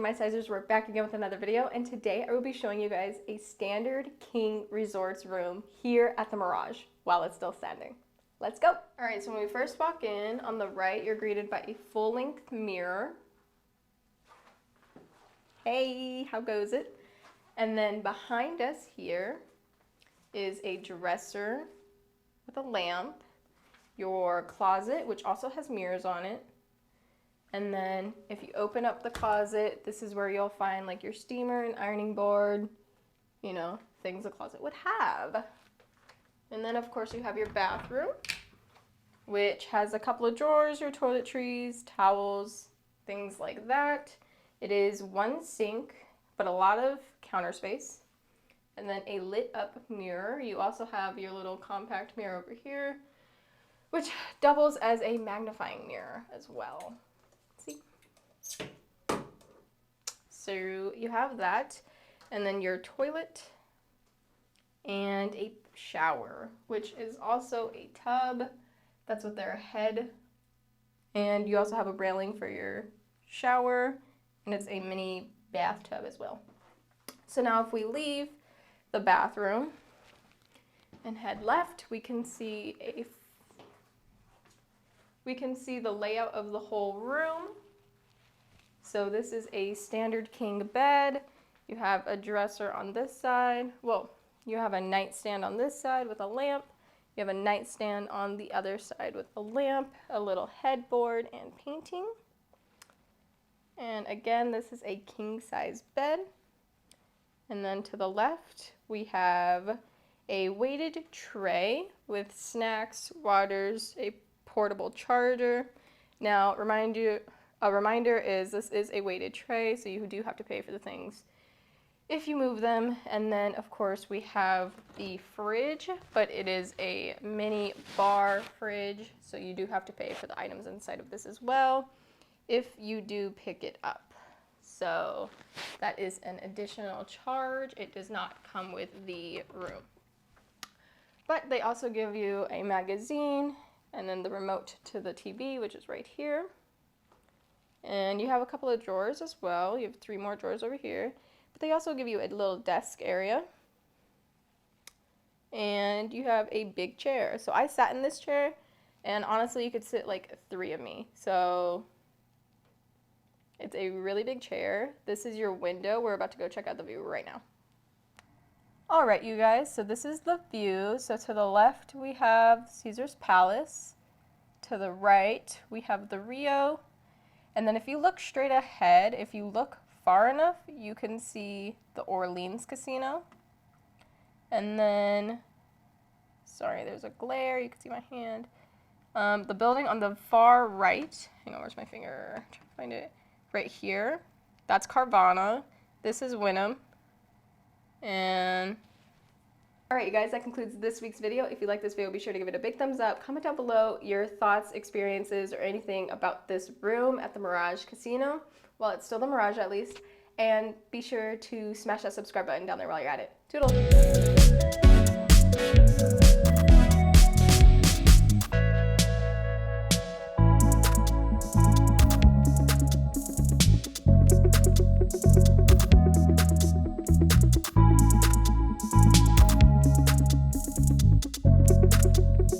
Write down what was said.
my sizers, we're back again with another video, and today I will be showing you guys a standard king resorts room here at the Mirage while it's still standing. Let's go. All right, so when we first walk in, on the right, you're greeted by a full-length mirror. Hey, how goes it? And then behind us here is a dresser with a lamp, your closet, which also has mirrors on it. And then if you open up the closet, this is where you'll find like your steamer and ironing board, you know, things a closet would have. And then of course you have your bathroom, which has a couple of drawers, your toiletries, towels, things like that. It is one sink, but a lot of counter space. And then a lit up mirror. You also have your little compact mirror over here, which doubles as a magnifying mirror as well. See? So you have that, and then your toilet and a shower, which is also a tub. That's with their head. And you also have a railing for your shower, and it's a mini bathtub as well. So now if we leave the bathroom and head left, we can see the layout of the whole room. So this is a standard king bed. You have a dresser on this side. Well, you have a nightstand on this side with a lamp. You have a nightstand on the other side with a lamp, a little headboard, and painting. And again, this is a king size bed. And then to the left, we have a weighted tray with snacks, waters, a portable charger. Now, a reminder is this is a weighted tray, so you do have to pay for the things if you move them. And then, of course, we have the fridge, but it is a mini bar fridge, so you do have to pay for the items inside of this as well if you do pick it up. So that is an additional charge. It does not come with the room. But they also give you a magazine and then the remote to the TV, which is right here. And you have a couple of drawers as well. You have 3 more drawers over here. But they also give you a little desk area. And you have a big chair. So I sat in this chair, and honestly, you could sit like 3 of me. So it's a really big chair. This is your window. We're about to go check out the view right now. All right, you guys, so this is the view. So to the left, we have Caesar's Palace. To the right, we have the Rio. And then if you look straight ahead, if you look far enough, you can see the Orleans Casino. And then, sorry, there's a glare. You can see my hand. The building on the far right, hang on, where's my finger? I'm trying to find it. Right here, that's Carvana. This is Wyndham. And all right, you guys, that concludes this week's video. If you like this video, be sure to give it a big thumbs up. Comment down below your thoughts, experiences, or anything about this room at the Mirage Casino. Well, it's still the Mirage at least. And be sure to smash that subscribe button down there while you're at it. Toodles!